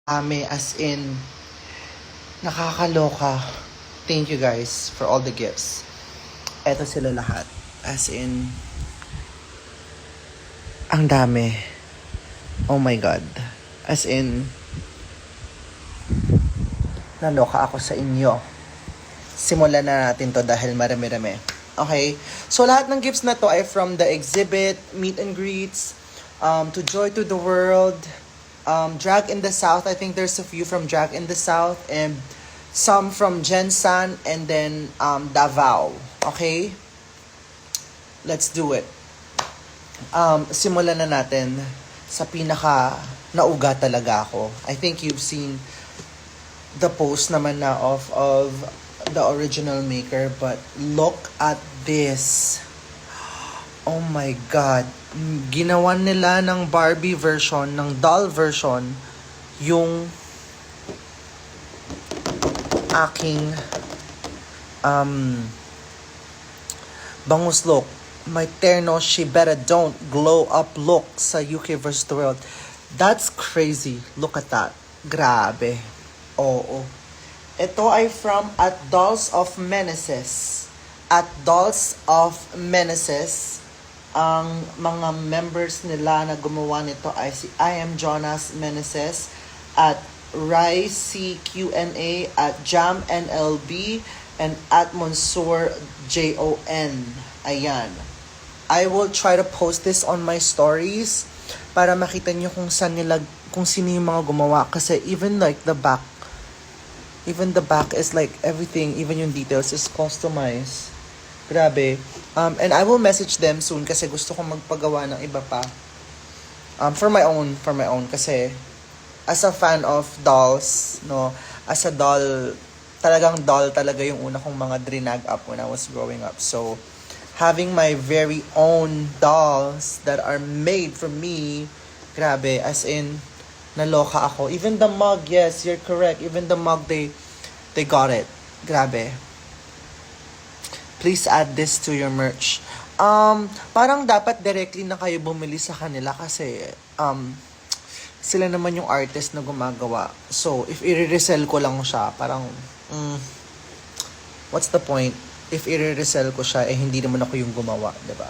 As in, nakakaloka. Thank you guys for all the gifts. Eto sila lahat. As in, ang dami. Oh my God. As in, naloka ako sa inyo. Simulan na natin to dahil marami-rami. Okay? So, lahat ng gifts na to ay from the exhibit, meet and greets, to Joy to the World, Drag in the South. I think there's a few from Drag in the South, and some from Jensan, and then Davao. Okay? Let's do it. Simulan na natin sa pinaka nauga talaga ako. I think you've seen the post naman na of the original maker, but look at this. Oh my God. Ginawa nila ng Barbie version, ng doll version, yung aking bangus look. My terno, she better don't glow up look sa UK vs. the World. That's crazy. Look at that. Grabe. Oo. Ito ay from at Dolls of Meneses. At Dolls of Meneses, ang mga members nila na gumawa nito ay si I Am Jonas Meneses, at Rai CQNA, at Jam NLB, and at Monsur JON. Ayan. I will try to post this on my stories para makita nyo kung sino yung mga gumawa. Kasi even like the back is like everything, even yung details is customized. Grabe. And I will message them soon kasi gusto kong magpagawa ng iba pa. For my own. Kasi as a fan of dolls, no, as a doll, talagang doll talaga yung una kong mga drinag up when I was growing up. So, having my very own dolls that are made for me, grabe, as in, naloka ako. Even the mug, yes, you're correct. Even the mug, they got it. Grabe. Please add this to your merch. Parang dapat directly na kayo bumili sa kanila kasi sila naman yung artist na gumagawa. So, if i-resell ko lang siya, parang what's the point? If i-resell ko siya, hindi naman ako yung gumawa, diba?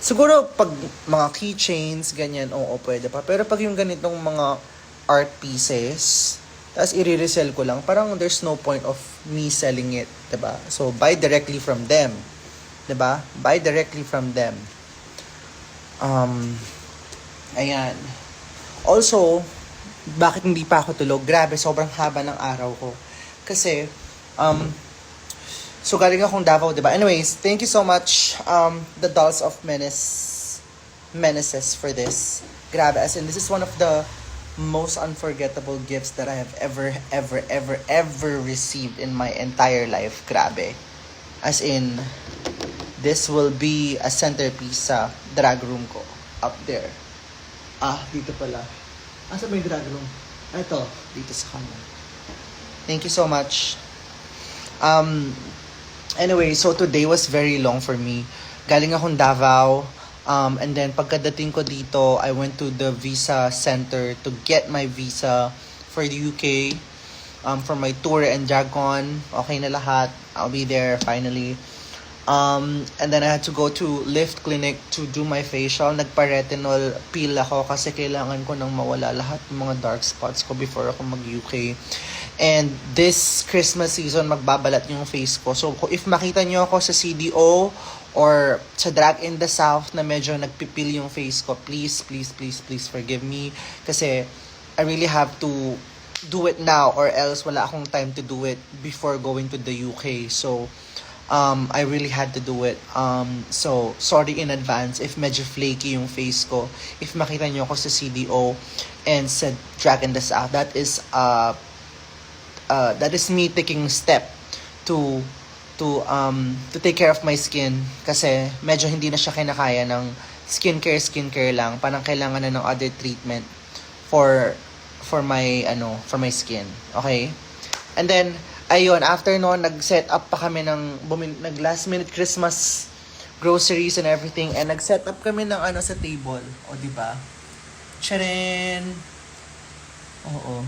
Siguro, pag mga keychains, ganyan, oo, pwede pa. Pero pag yung ganitong mga art pieces, tapos i-resell ko lang, parang there's no point of me selling it, diba? So, buy directly from them. Diba? Buy directly from them. Ayan. Also, bakit hindi pa ako tulog? Grabe, sobrang haba ng araw ko. Kasi, so galing akong Davao, diba? Anyways, thank you so much, the Dolls of Meneses for this. Grabe, as in, this is one of the most unforgettable gifts that I have ever received in my entire life. Grabe. As in, this will be a centerpiece sa drag room ko. Up there. Dito pala. Asa ba yung drag room? Ito, dito sa kanya. Thank you so much. Anyway, so today was very long for me. Galing akong Davao. And then pagkadating ko dito, I went to the visa center to get my visa for the UK. For my tour and Dragon. Okay na lahat. I'll be there finally. And then I had to go to Lift Clinic to do my facial. Nagpa-retinol peel ako kasi kailangan ko nang mawala lahat ng mga dark spots ko before ako mag-UK. And this Christmas season, magbabalat yung face ko. So, if makita nyo ako sa CDO or sa Drag in the South na medyo nagpipil yung face ko, please forgive me. Kasi I really have to do it now or else wala akong time to do it before going to the UK. So, I really had to do it. So, sorry in advance if medyo flaky yung face ko. If makita nyo ako sa CDO and sa Drag in the South, that is me taking step to take care of my skin kasi medyo hindi na siya kinakaya ng skincare lang, parang kailangan na ng other treatment for my skin. Okay? And then ayun, after noon nag-set up pa kami nag last minute Christmas groceries and everything, and nag-set up kami ng sa table, o di ba? Charin. Oo.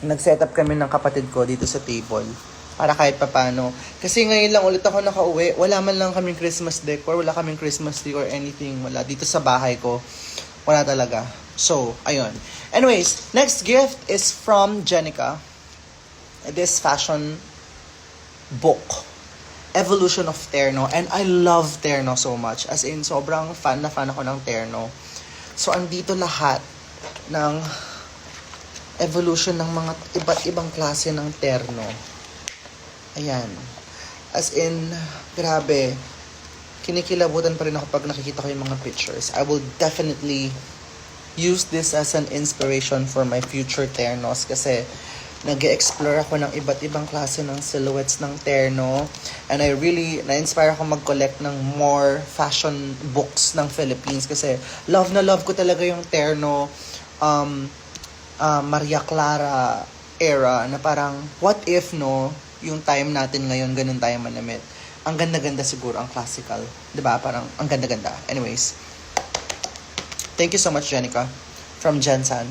Nag-set up kami ng kapatid ko dito sa table. Para kahit papano. Kasi ngayon lang ulit ako nakauwi. Wala man lang kaming Christmas decor. Wala kaming Christmas tree or anything. Wala. Dito sa bahay ko. Wala talaga. So, ayun. Anyways, next gift is from Jenica. This fashion book. Evolution of Terno. And I love Terno so much. As in, sobrang fan na fan ako ng Terno. So, andito lahat ng evolution ng mga iba't ibang klase ng terno. Ayan. As in, grabe. Kinikilabutan pa rin ako pag nakikita ko yung mga pictures. I will definitely use this as an inspiration for my future ternos kasi nag-explore ako ng iba't ibang klase ng silhouettes ng terno and I really na-inspire ako mag-collect ng more fashion books ng Philippines kasi love na love ko talaga yung terno Maria Clara era na parang what if no yung time natin ngayon ganun tayo manamit. Ang ganda-ganda siguro ang classical, 'di ba? Parang ang ganda-ganda. Anyways, thank you so much, Jenica, from Jensan.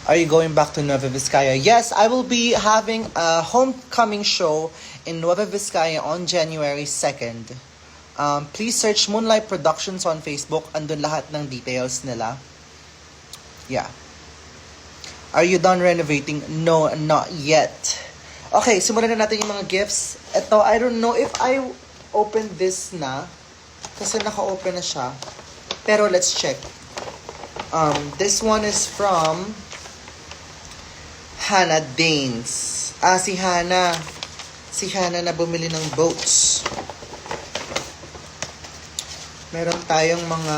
Are you going back to Nueva Vizcaya? Yes, I will be having a homecoming show in Nueva Vizcaya on January 2nd. Please search Moonlight Productions on Facebook. Andun lahat ng details nila. Yeah. Are you done renovating? No, not yet. Okay, simulan na natin yung mga gifts. Ito, I don't know if I opened this na. Kasi naka-open na siya. Pero let's check. This one is from Hannah Danes. Si Hannah. Si Hannah na bumili ng boats. Meron tayong mga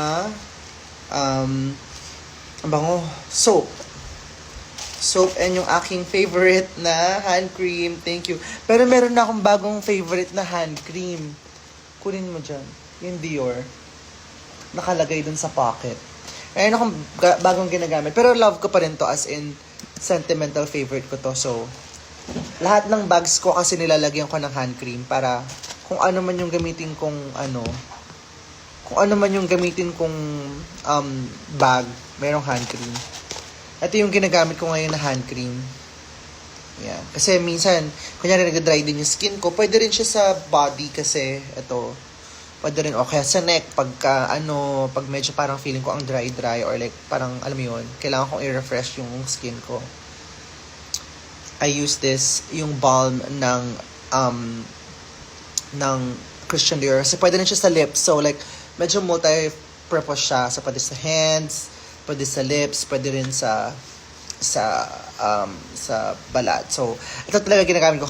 bango, soap. Soap and yung aking favorite na hand cream. Thank you. Pero meron na akong bagong favorite na hand cream. Kunin mo dyan. Yung Dior. Nakalagay dun sa pocket. Meron akong bagong ginagamit. Pero love ko pa rin to as in sentimental favorite ko to. So, lahat ng bags ko kasi nilalagyan ko ng hand cream para kung ano man yung gamitin kong bag, merong hand cream. Ito yung ginagamit ko ngayon na hand cream. Yan. Kasi minsan, kunyari nag-dry din yung skin ko, pwede rin siya sa body kasi ito, pwede rin, o kaya sa neck, pag medyo parang feeling ko ang dry, or like, parang, alam mo yun, kailangan kong i-refresh yung skin ko. I use this, yung balm ng Christian Dior. Kasi pwede rin siya sa lips, so like, medyo multi-purpose siya. So, pwede sa hands, pwede sa lips, pwede rin sa balat. So, ito talaga ginagamit ko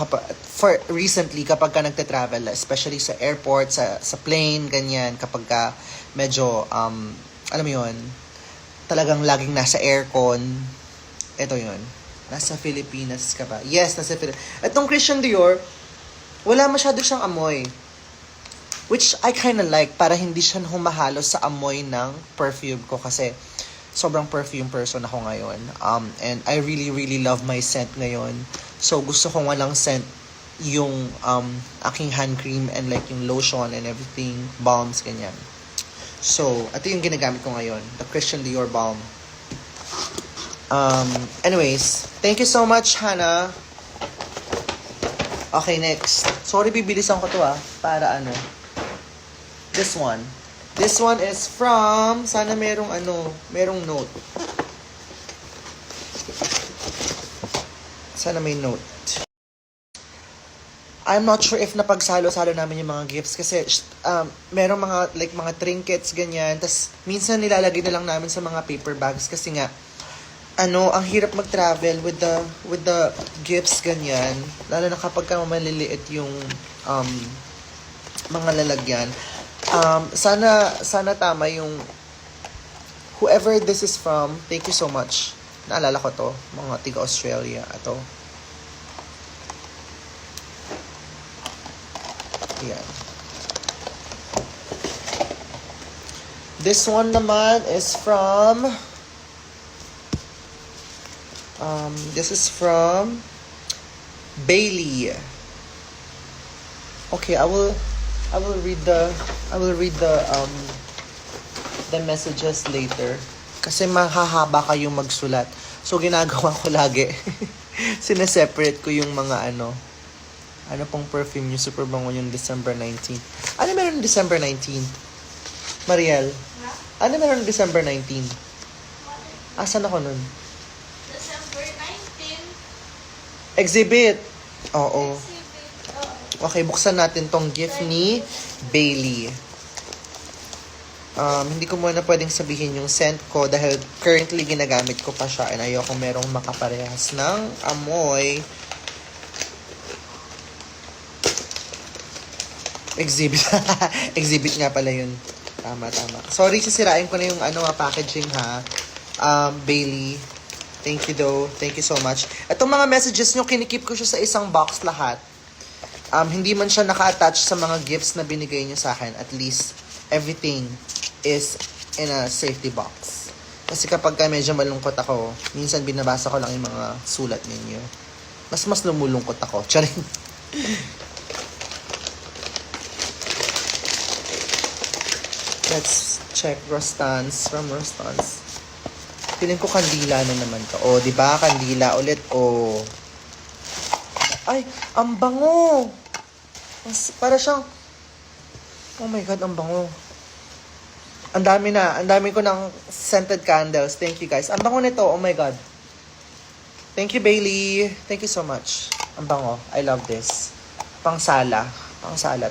recently kapag ka nagte-travel, especially sa airport, sa plane, ganyan, kapag ka medyo, alam mo yun, talagang laging nasa aircon. Ito yun. Nasa Pilipinas ka ba? Yes, nasa Pilipinas. Itong Christian Dior, wala masyado siyang amoy. Which I kinda like para hindi siya humahalo sa amoy ng perfume ko kasi sobrang perfume person ako ngayon. And I really, really love my scent ngayon. So, gusto kong walang scent yung aking hand cream and like yung lotion and everything, balms, ganyan. So, ito yung ginagamit ko ngayon. The Christian Dior balm. Anyways, thank you so much, Hannah. Okay, next. Sorry, bibilisan ko to para this one. This one is from, sana merong note. Sana may note. I'm not sure if napagsalo-salo namin yung mga gifts kasi merong mga trinkets ganyan. Tas minsan nilalagay na lang namin sa mga paper bags kasi nga ang hirap mag-travel with the gifts ganyan. Lalo na kapag maliliit yung mga lalagyan. Sana tama yung whoever this is from, thank you so much. Naalala ko to, mga tiga Australia. Ito. Ayan. This one naman is from Bailey. Okay, I will read the messages later. Kasi mahahaba kayong magsulat. So, ginagawa ko lagi. Sineseparate ko yung mga ano pong perfume yung super bango yung December 19th. Ano meron ng December 19th? Mariel? Ano meron ng December 19th? Asan ako nun? December 19. Exhibit! Oo. Exhibit. Oh. Okay, buksan natin tong gift ni Bailey. Hindi ko muna pwedeng sabihin yung scent ko dahil currently ginagamit ko pa siya and ayoko merong makaparehas ng amoy. Exhibit. Exhibit nga pala yun. Tama. Sorry, sisirain ko na yung packaging ha. Bailey. Thank you though. Thank you so much. Itong mga messages nyo, kinikip ko siya sa isang box lahat. Hindi man siya naka-attach sa mga gifts na binigay niyo sa akin. At least, everything is in a safety box. Kasi kapag medyo malungkot ako, minsan binabasa ko lang yung mga sulat ninyo. Mas lumulungkot ako. Charing. Let's check Rostans from Rostans. Feeling ko kandila na naman to. Oh, di ba? Kandila ulit. Oh. Ay, ang bango. Para siyang, oh my God, ang bango. Ang dami ko ng scented candles. Thank you guys. Ang bango nito, oh my God. Thank you, Bailey. Thank you so much. Ang bango. I love this. Pangsala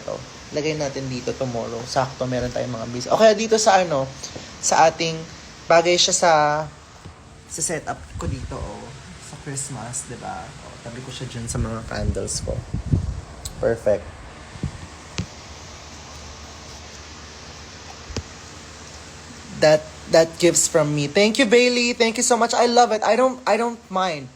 to. Lagay natin dito tomorrow. Sakto, meron tayong mga bis. Okay, dito sa sa ating, bagay siya sa setup ko dito, oh. Sa Christmas, diba? Oh, tabi ko siya dyan sa mga candles ko. Perfect. That gifts from me. Thank you, Bailey. Thank you so much. I love it. I don't mind.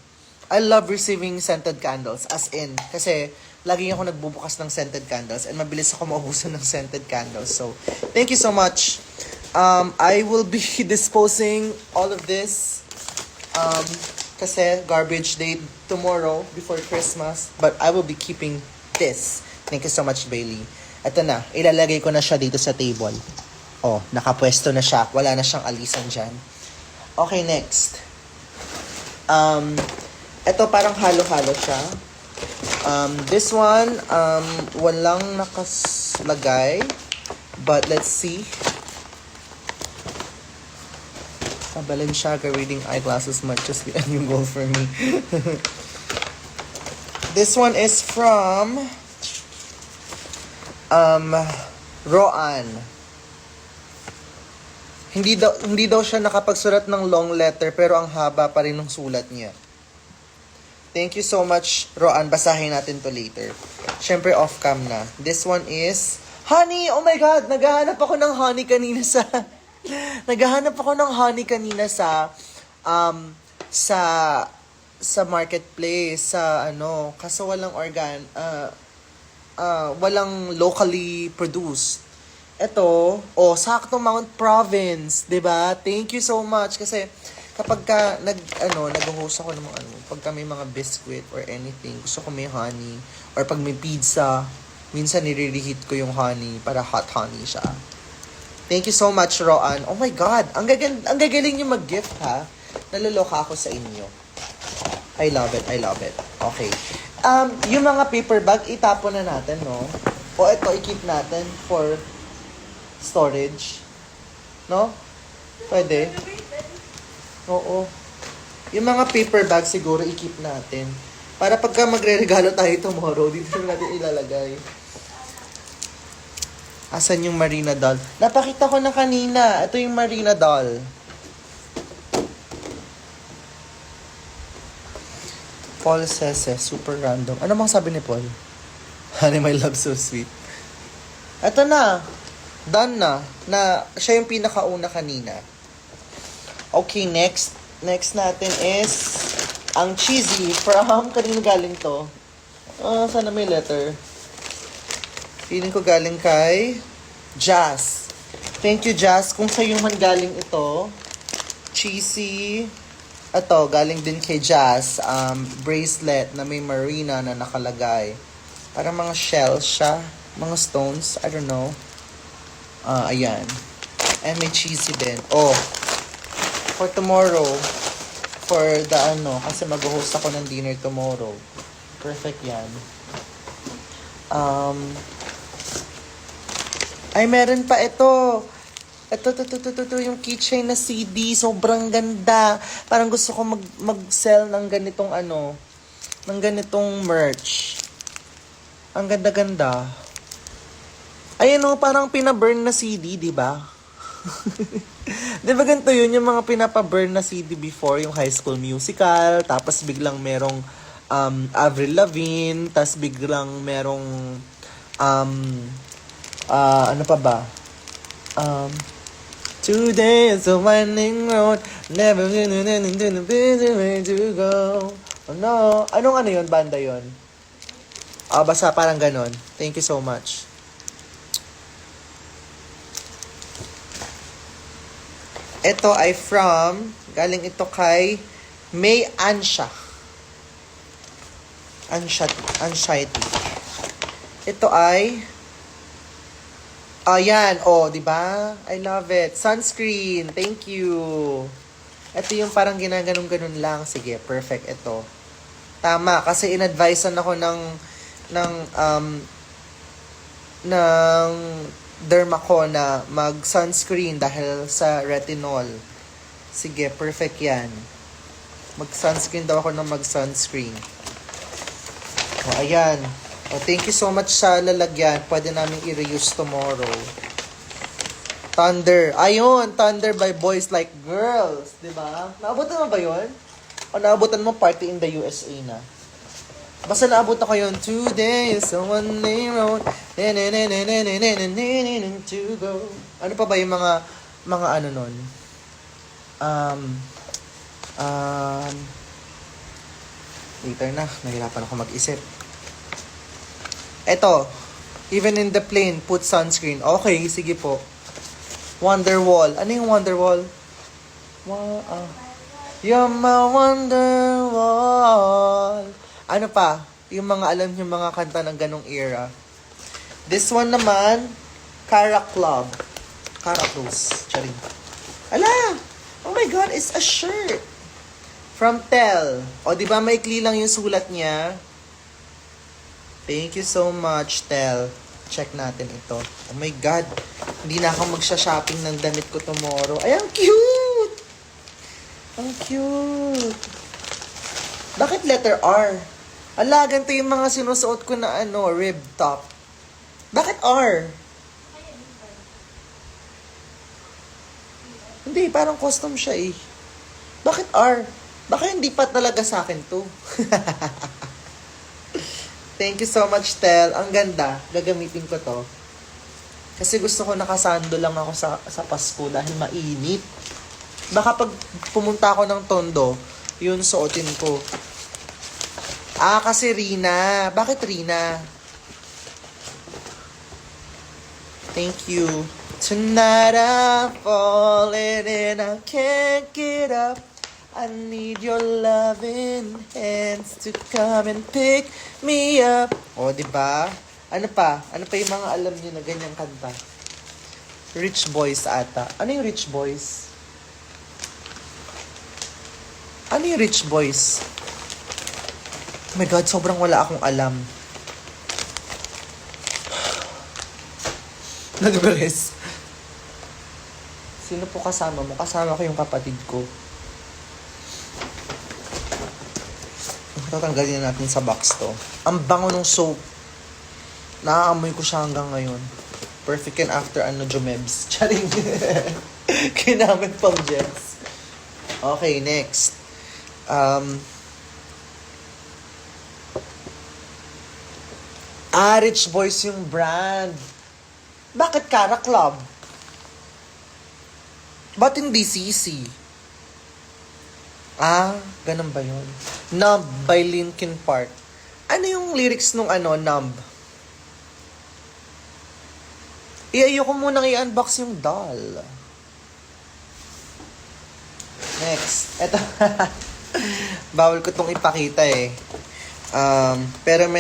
I love receiving scented candles. As in, kasi lagi ako nagbubukas ng scented candles and mabilis ako maubusan ng scented candles. So, thank you so much. I will be disposing all of this kasi garbage day tomorrow before Christmas. But I will be keeping this. Thank you so much, Bailey. Ito na. Ilalagay ko na siya dito sa table. Oh, nakapwesto na siya. Wala na siyang alisan dyan. Okay, next. Ito parang halo-halo siya. This one, walang nakaslagay. But let's see. Sa Balenciaga reading eyeglasses might just be a new goal for me. This one is from Roan. Hindi daw siya nakapagsulat ng long letter pero ang haba pa rin ng sulat niya. Thank you so much, Roan. Basahin natin to later. Syempre off-cam na. This one is honey! Oh my God! Naghahanap ako ng honey kanina sa sa marketplace sa kaso walang walang locally produced. Ito, sakto Mount Province, 'di ba? Thank you so much kasi kapag nag-host ako ng pagka may mga biscuit or anything, gusto ko may honey or pag may pizza, minsan nire-reheat ko yung honey para hot honey siya. Thank you so much, Roan. Oh my God, ang gagaling niyo mag-gift ha. Naloloka ako sa inyo. I love it. Okay. Yung mga paper bag itapon na natin, no? O ito i-keep natin for storage. No? Pwede? Oo. Yung mga paper bag siguro i-keep natin. Para pagka magre-regalo tayo tomorrow, dito natin ilalagay. Asan yung Marina doll? Napakita ko na kanina. Ito yung Marina doll. Paul Sese, super random. Ano bang sabi ni Paul? Honey, my love, so sweet. Ito na. Done na. Siya yung pinakauna kanina. Okay, next. Next natin is ang cheesy from, kanino galing to? Sana may letter. Feeling ko galing kay Jazz. Thank you, Jazz. Kung sa'yo man galing ito, cheesy. Ito, galing din kay Jazz. Bracelet na may Marina na nakalagay. Parang mga shells siya. Mga stones. I don't know. Ayan. And may cheesy din. For tomorrow. For the kasi mag-host ako ng dinner tomorrow. Perfect yan. Ay, meron pa ito. Ito, yung keychain na CD. Sobrang ganda. Parang gusto ko mag-sell ng ganitong ng ganitong merch. Ang ganda-ganda. Ayan parang pina-burn na CD, di ba? Di ba ganito yun, yung mga pinapa-burn na CD before, yung High School Musical, tapos biglang merong Avril Lavigne, tapos biglang merong ano pa ba? Today is a winding road, never gonna into the better way to go. Oh no, anong yun, banda yun? Basta parang ganon. Thank you so much. Ito ay galing ito kay May Ansha. Anxiety. Ito ay, ayan, di ba? I love it. Sunscreen, thank you. Ito yung parang ginaganon-ganon lang. Sige, perfect ito. Tama, kasi in-advisean ako ng derma ko na mag-sunscreen dahil sa retinol. Sige, perfect yan. Mag-sunscreen daw ako ng mag-sunscreen. Ayan. Thank you so much sa lalagyan. Pwede namin i-reuse tomorrow. Thunder. Ayun, Thunder by Boys Like Girls. Diba? Naabutan mo ba yun? O naabutan mo Party in the USA na? Basta naabot ako yun. Today is someone they wrote. To go. Ano pa ba yung mga nun? Later na. Nahirapan ako mag-isip. Eto. Even in the plane, put sunscreen. Okay, sige po. Wonderwall. Ano yung Wonderwall? You're my Wonderwall. Ano pa? Yung mga alam yung mga kanta ng ganong era. This one naman, Cara Club. Cara Cruz. Charing. Ala! Oh my God, it's a shirt. From Tel. O, di ba maikli lang yung sulat niya? Thank you so much, Tel. Check natin ito. Oh my God. Hindi na ako magsha-shopping ng damit ko tomorrow. Ay, ang cute! Ang cute. Bakit letter R? Ala, ganito yung mga sinusuot ko na rib top. Bakit R? Hindi, parang custom siya eh. Bakit R? Baka hindi pa talaga sa akin to. Thank you so much, Tel. Ang ganda. Gagamitin ko to. Kasi gusto ko nakasando lang ako sa Pasko dahil mainit. Baka pag pumunta ako ng Tondo, yun suotin ko. Kasi Rina. Bakit Rina? Thank you. Tonight I'm falling and I can't get up. I need your loving hands to come and pick me up. Diba? Ano pa? Ano pa yung mga alam niyo na ganyang kanta? Rich Boys ata. Ano yung Rich Boys? Ano yung Rich Boys? Oh my God, sobrang wala akong alam. Nag-rest. Sino po kasama mo? Kasama ko yung kapatid ko. Tatanggalin natin sa box to. Ang bango ng soap. Naaamoy ko siya hanggang ngayon. Perfect and after Jomebs. Charing. Kinamit pang Jens. Okay, next. Rich Boys yung brand. Bakit Cara Club? Ba't hindi CC? Ganun ba yun? Numb by Linkin Park. Ano yung lyrics nung Numb? Ayoko munang i-unbox yung doll. Next. Eto. Bawal ko tong ipakita eh. Pero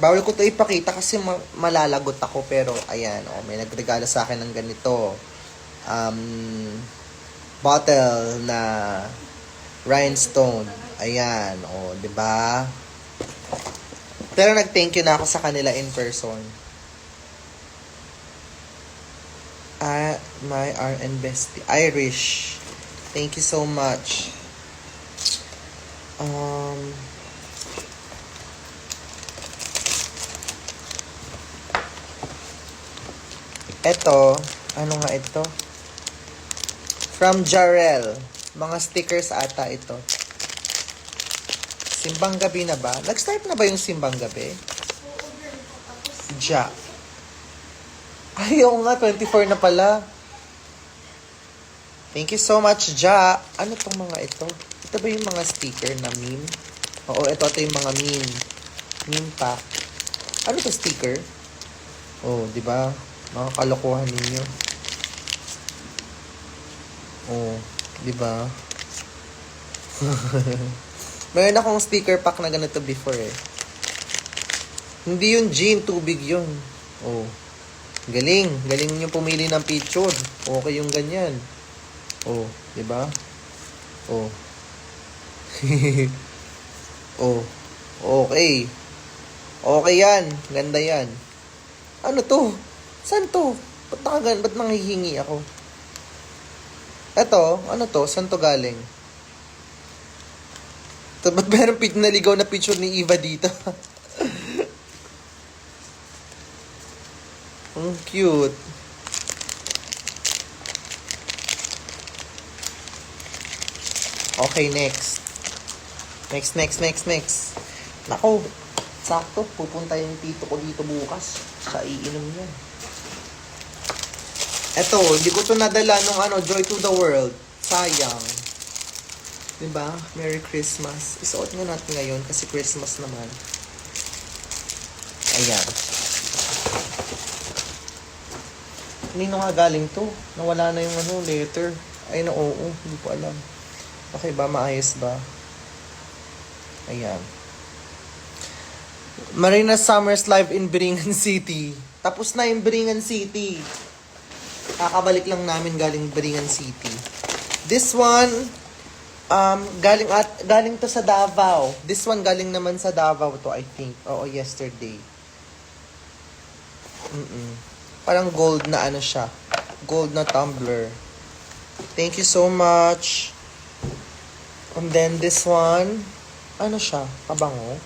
bawal ko to ipakita kasi malalagot ako. Pero ayan, may nagregalo sa akin ng ganito. bottle na rhinestone. Ayan, o, di ba? Pero nag-thank you na ako sa kanila in person. My RN bestie. Irish. Thank you so much. Eto, ano nga ito? From Jarrell. Mga stickers ata ito. Simbang gabi na ba? Nag-start na ba yung simbang gabi? Ja. Ay, oo nga, 24 na pala. Thank you so much, Ja. Ano tong mga ito? Ito ba yung mga sticker na meme? Oo, ito yung mga meme. Meme pack. Ano to sticker? Oh, di ba? Mga kalokohan ninyo. Oh, di ba? Mayroon akong sticker pack na ganito before eh. Hindi yun gin, tubig yun. Oh. Galing. Galing nyo pumili ng picture. Okay yung ganyan. Oh, di ba? Oh. Oh. Okay. Okay yan. Ganda yan. Ano to? Saan to? Ba't nanghihingi ako? Eto, ano to? Saan to galing? Ito, ba't meron naligaw na picture ni Eva dito? Ang cute. Okay, next. Next. Nako, sakto. Pupunta yung tito ko dito bukas. Sa iinom yan. Eto, hindi ko to nadala nung Joy to the World. Sayang. Diba? Merry Christmas. Isuot nga natin ngayon kasi Christmas naman. Ayan. Nino nga galing to? Nawala na yung letter. Ay na, oo. Hindi ko alam. Okay ba? Maayos ba? Ayan. Marina Summers live in Biringan City. Tapos na yung Biringan City. Kakabalik lang namin galing Biringan City. This one, galing to sa Davao. This one galing naman sa Davao to, I think. Oo, yesterday. Parang gold na siya. Gold na tumbler. Thank you so much. And then this one, ano siya? Pabango?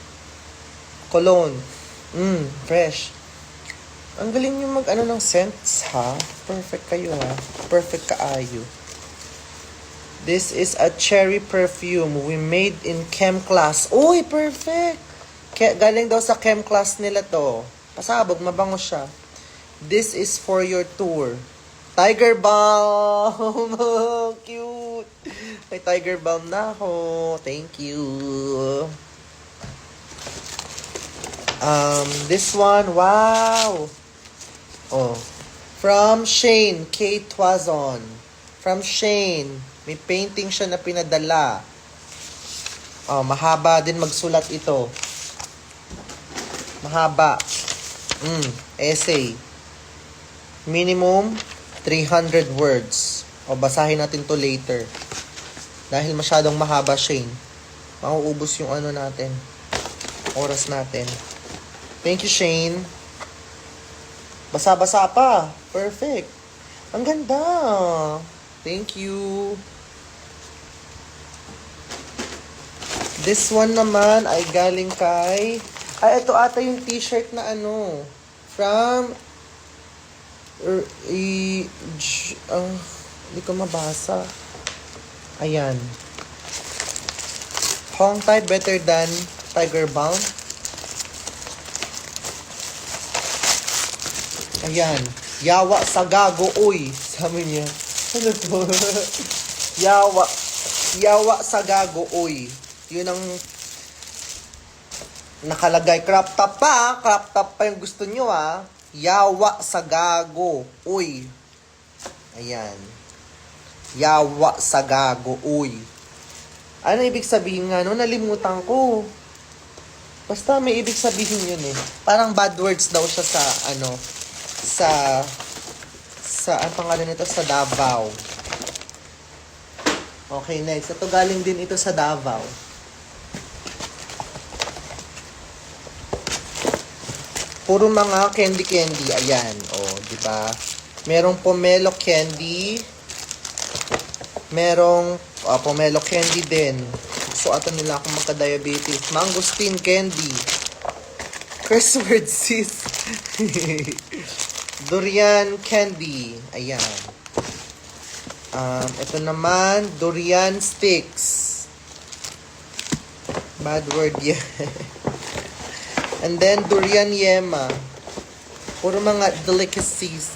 Cologne. Fresh. Ang galing yung ng scents, ha? Perfect kayo, ha? Perfect kaayo. This is a cherry perfume we made in chem class. Uy, perfect! Galing daw sa chem class nila to. Pasabog, mabango siya. This is for your tour. Tiger Balm! Cute! May Tiger Balm na ako. Thank you. This one, wow! Oh. From Shane K. Twazon. From Shane. May painting siya na pinadala. Oh, mahaba din magsulat ito. Mahaba. Essay. Minimum 300 words. O, basahin natin to later. Dahil masyadong mahaba, Shane. Mauubos yung natin. Oras natin. Thank you, Shane. Basa-basa pa. Perfect. Ang ganda. Thank you. This one naman ay galing kay... Ay, ito ata yung t-shirt na from... Hindi ko mabasa. Ayan. Hong Tai better than Tiger Balm. Ayan. Yawa sa gago, uy. Sabi niya. Ano to? Yawa sa gago, uy. Yun ang nakalagay. Crop top pa. Crop top pa yung gusto nyo, ha. Yawa sa gago, uy. Ayan. Yawa sa gago, uy. Ano ibig sabihin nga, nalimutan ko. Basta may ibig sabihin yun eh. Parang bad words daw siya sa ang pangalan nito sa Davao. Okay, next. Ito galing din ito sa Davao. Puro mga candy. Ayan. O, di ba? Merong pomelo candy. Merong pomelo candy din. So, ato nila akong magka-diabetes. Mangosteen candy. Curse word, sis. Durian candy. Ayan. Ito naman, durian sticks. Bad word yan. And then, durian yema. Puro mga delicacies.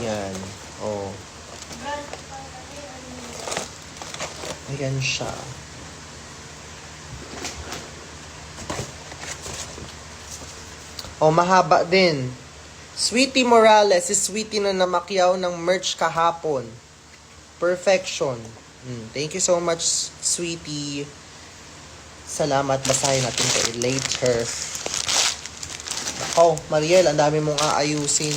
Ayan. Oh. Ayan siya. Oh, mahaba din. Sweetie Morales, si Sweetie na namakyaw ng merch kahapon. Perfection. Thank you so much, Sweetie. Salamat. Basahin natin ito later. Ako, Mariel, ang dami mong aayusin.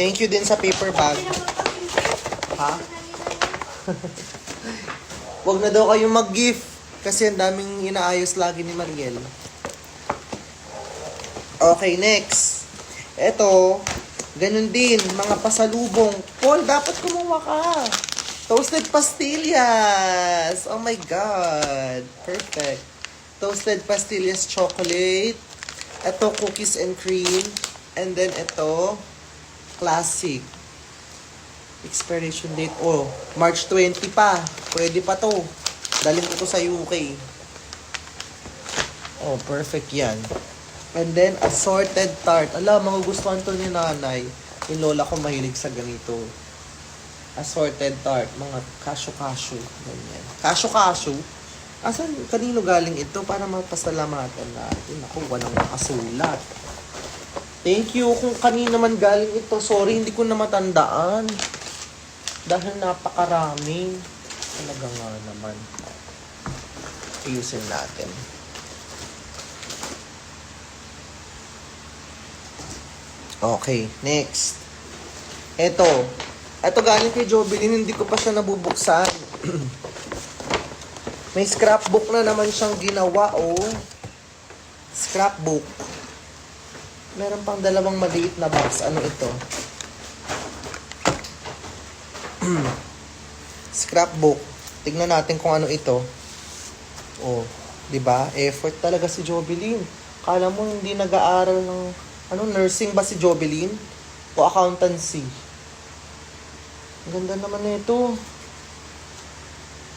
Thank you din sa paper bag. Ha? Huwag na daw kayong mag-gift. Kasi ang daming inaayos lagi ni Mariel. Okay, next. Ito, ganun din, mga pasalubong. Paul, dapat kumuha ka. Toasted pastillas. Oh my God. Perfect. Toasted pastillas chocolate. Ito, cookies and cream. And then ito, classic. Expiration date. Oh, March 20 pa. Pwede pa to. Daling ko to sa UK. Oh, perfect yan. And then, assorted tart. Ala, mga gustuhan to ni nanay. Yung lola ko mahilig sa ganito. Assorted tart. Mga cashew. Ganyan. Cashew. Asan, kanino galing ito? Para mapasalamatan natin. Ako, walang nakasulat. Thank you. Kung kanino man galing ito, sorry, hindi ko na matandaan. Dahil napakarami. Talaga nga naman. Ayusin natin. Okay, next. Ito galing kay Jovelyn, hindi ko pa siya nabubuksan. May scrapbook na naman siyang ginawa, oh. Scrapbook. Meron pang dalawang maliit na box. Ano ito? Scrapbook. Tignan natin kung ano ito. Oh, 'di ba? Effort talaga si Jovelyn. Kala mo hindi nag-aaral ng nursing ba si Jovelyn? O accountancy? Ang ganda naman nito.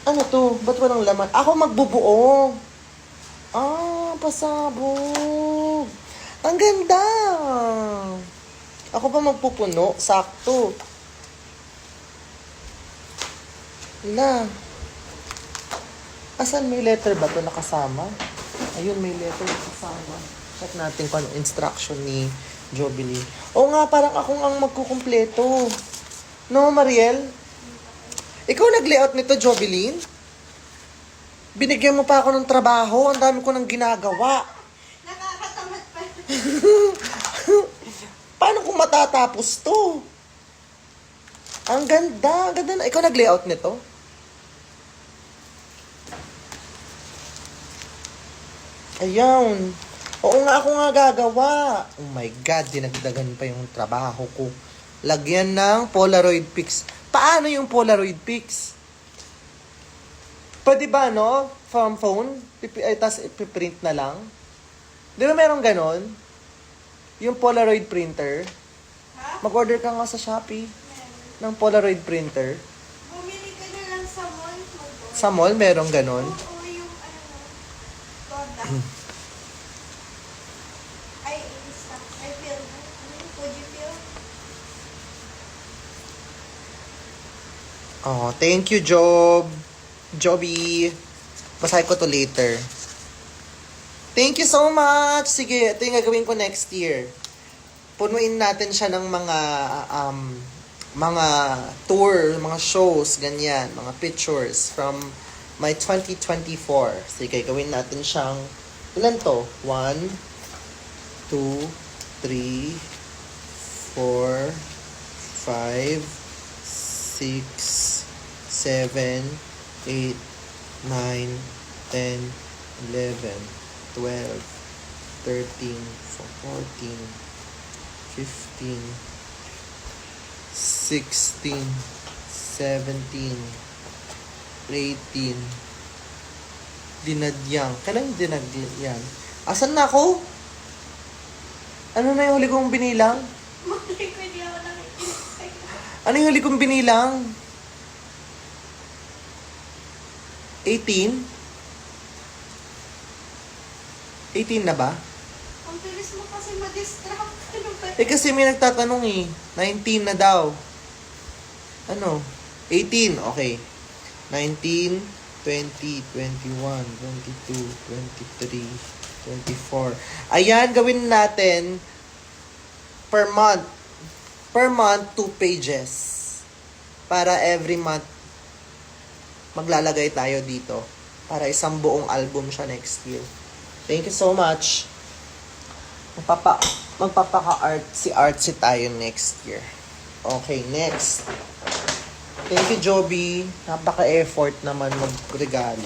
Ano to? Ba't walang laman? Ako magbubuo. Pasabog. Ang ganda. Ako pa magpupuno. Sakto. Wala. Asan may letter ba to nakasama? Ayun, may letter nakasama. Check natin kung ano instruction ni Jovelyn. Oo nga, parang akong ang magkukumpleto. No, Mariel? Ikaw nag-layout nito, Jovelyn? Binigyan mo pa ako ng trabaho. Ang dami ko nang ginagawa. Nakakatamad pa. Paano kung matatapos to? Ang ganda. Ang ganda na. Ikaw nag-layout nito? Ayan. Oo nga, ako nga gagawa. Oh my God, dinagdagan pa yung trabaho ko. Lagyan ng Polaroid pics. Paano yung Polaroid pics? Pwede ba, no? From phone? Tapos ipiprint na lang? Di ba meron ganon? Yung Polaroid printer? Ha? Mag-order ka nga sa Shopee Meron. ng Polaroid printer. Bumili ka na lang sa mall. Sa mall, meron ganon. Oo, yung Toda. Ay, stock. Ay, film. Ano yung Fujifilm? Oh, thank you, Joby. Basahin ko to later. Thank you so much. Sige, ito yung gagawin ko next year. Punuin natin siya ng mga tour, mga shows, ganyan, mga pictures from my 2024. Sige, gawin natin siyang, ilan to? 1, 2, 3, 4, 5, 6, 7, 8, 9, 10, 11, 12, 13, 14, 15, 16, 17, 18, dinadyang. Kailan yung dinadyang? Asan na ako? Ano na yung huli kong binilang? Malay ko, hindi ako nakikita. Ano yung huli kong binilang? 18? 18 na ba? Ang bilis mo kasi ma-distract. Ano ba? Eh kasi may nagtatanong eh. 19 na daw. Ano? 18. Okay. 19, 20, 21, 22, 23, 24. Ayan, gawin natin per month. Per month, 2 pages. Para every month, maglalagay tayo dito. Para isang buong album siya next year. Thank you so much. Magpapaka-artsy tayo next year. Okay, next. Thank you, Joby. Napaka-effort naman magregalo.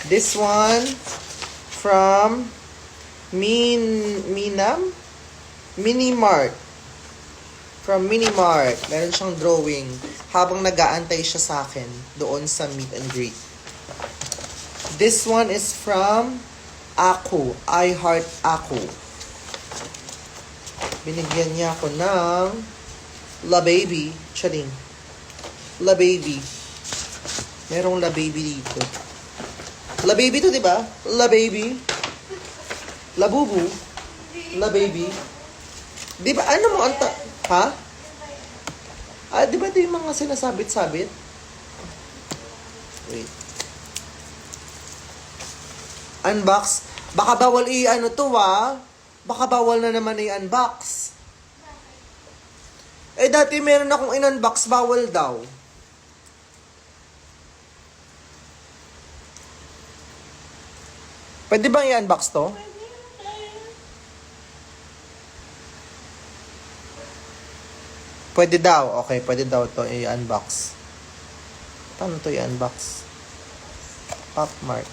This one from Minimart. From Minimart. Meron siyang drawing habang nag-aantay siya sa akin doon sa meet and greet. This one is from Ako. I Heart Ako. Binigyan niya ako ng La Baby. Charing. La Baby. Merong La Baby dito. La Baby to, di ba? La Baby. La Bubu. La Baby. Di ba? Ano mo? Ha? Ah, di ba ito yung mga sinasabit-sabit? Wait. Unbox. Baka bawal i-ano to, ha? Baka bawal na naman i-unbox. Eh, dati meron akong in-unbox, bawal daw. Pwede bang i-unbox to? Pwede daw. Okay, pwede daw to i-unbox. Paano to i-unbox? Pop Mart.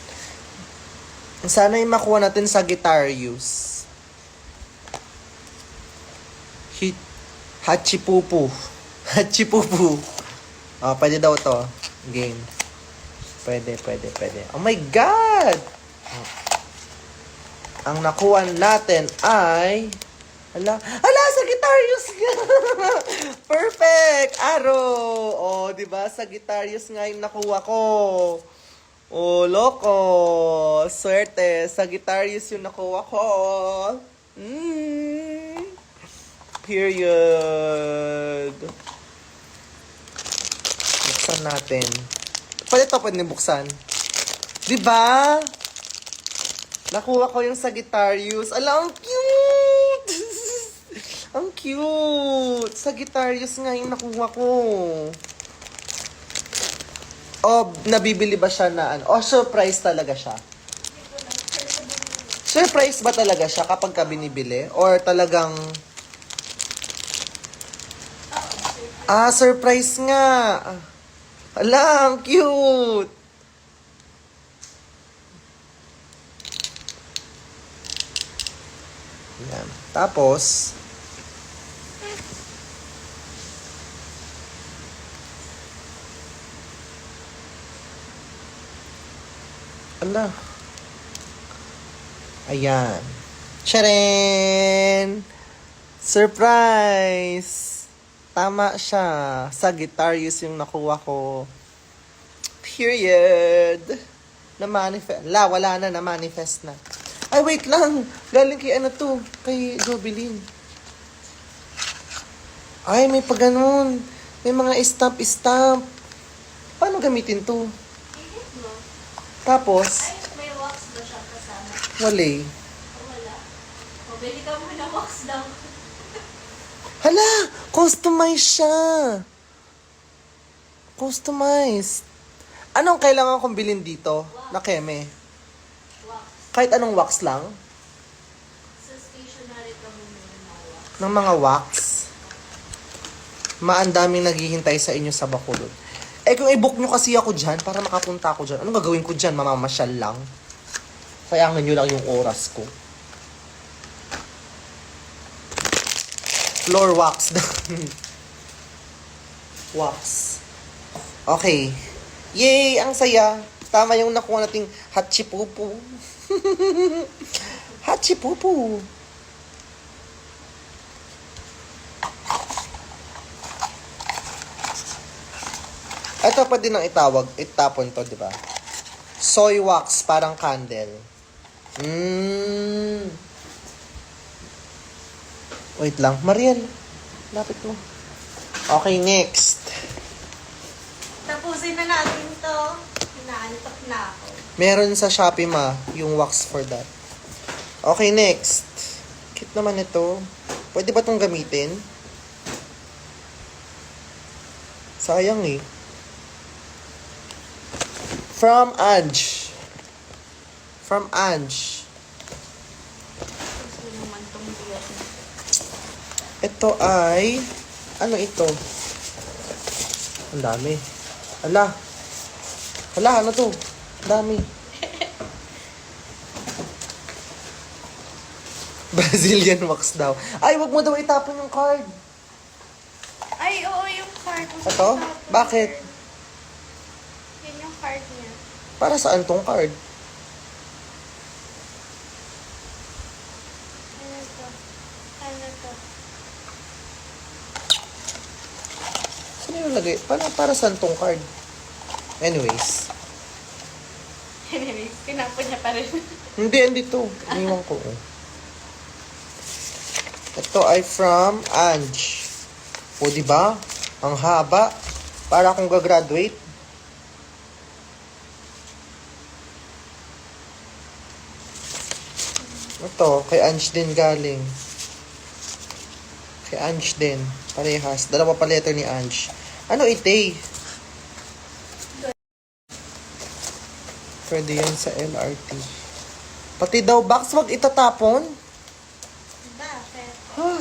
Sana yung makuha natin sa Guitarius. Hachipupu. Hachipupu. Oh, pwede daw to. Game. Pwede. Oh my God! Ang nakuha natin ay... Hala, Sagittarius nga! Perfect! Arrow! Oh, di ba? Sagittarius nga yung nakuha ko. Oh, loko! Swerte! Sagittarius yung nakuha ko. Period. Buksan natin. Pwede buksan. Di ba? Nakuha ko yung Sagittarius. Ala, ang cute! Ang cute! Sagittarius nga yung nakuha ko. O, nabibili ba siya na ano? O, surprise talaga siya? Surprise ba talaga siya kapag ka binibili? Or talagang... Ah, surprise nga! Ala, ang cute! Yan. Tapos, ala. Ayan. Tcharin! Surprise! Tama siya. Sagittarius yung nakuha ko. Period. Na-manifest. Wala na. Na-manifest na. Ay, wait lang. Galing kay ano to? Kay Jobilin. Ay, may pa ganun. May mga stamp. Paano gamitin to? Ihit mo. Tapos, Ay, may wax ba siya kasama? wala. O wala? O, bili ka muna wax daw. Hala! Customize siya! Customized. Anong kailangan kong bilhin dito? Na keme? Wax. Kahit anong wax lang? Sa station ng mga wax. Maandaming naghihintay sa inyo sa Bacolod. Eh kung i-book nyo kasi ako dyan para makapunta ako dyan, anong gagawin ko dyan? Mamamasyal lang. Sayangan nyo lang yung oras ko. Floor wax. Wax. Okay. Yay! Ang saya. Tama yung nakuha nating hachipupu. Hachipupu. Ito pa din ang itapon to, di ba? Soy wax, parang candle. Wait lang. Mariel, lapit mo. Okay, next. Tapusin na natin to. Inaantok na ako. Meron sa Shopee yung wax for that. Okay, next. Cute naman ito. Pwede ba itong gamitin? Sayang eh. From Ange. From Ange. Gusto naman tong beer. Ito ay... Ano ito? Ang dami. Ala. Ala, ano to? Ang dami. Brazilian wax daw. Ay, wag mo daw itapon yung card. Ay, oo, yung card. Ito? Bakit? Yan yung card niya. Para saan tong card? Ano to? Ano to? Saan yung lagay? Para saan tong card? Anyways. Anyways, tinapon niya pa rin. Hindi to. Iniwan ko. Oh. Ito ay from Ange. O, diba? Ang haba. Para akong gagraduate. Ito, kay Ange din galing. Kay Ange din. Parehas. Dalawa pa letter ni Ange. Ano ite? Pwede yan sa LRT. Pati daw box, wag itatapon. Bakit? Huh.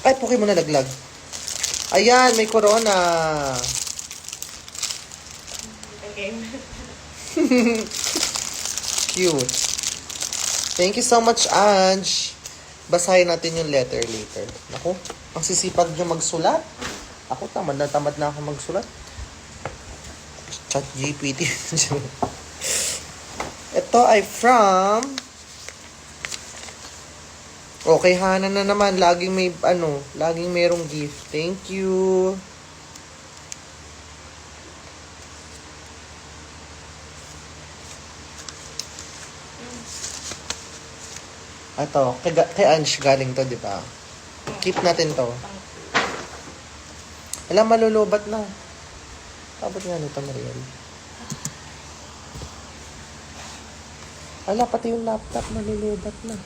Ay, puki mo nalaglag. Ayan, may corona. Okay. Cute. Thank you so much, Ange. Basahin natin yung letter later. Naku, ang sisipag niyo magsulat. Ako, tamad na ako magsulat. Chat GPT. Ito ay from... Okay, Hana na naman. Laging merong gift. Thank you. Ito, kay Ange galing to, di ba? Keep natin to. Alam, malulubat na. Abot nga nito, Mariel. Ala, pati yung laptop malulubat na.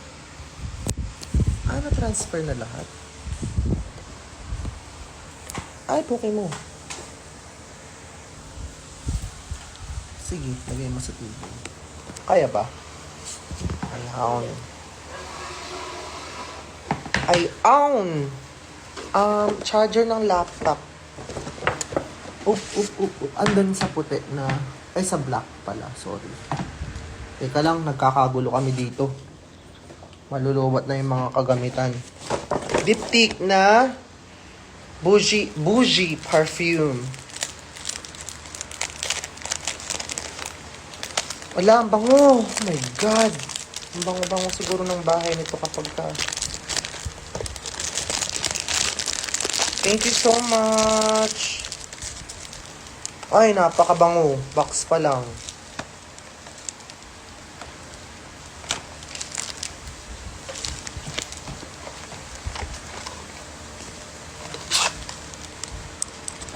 Na-transfer na lahat? Ay, puki mo. Sige, lagay mo sa TV. Kaya ba? I own charger ng laptop. Andun sa puti na, ay sa black pala, sorry. Teka lang, nagkakagulo kami dito. Maluluwat na yung mga kagamitan. Diptyque na bougie perfume. Wala, ang bango. Oh my God. Ang bango-bango siguro ng bahay nito kapag ka. Thank you so much. Ay, napakabango. Box pa lang.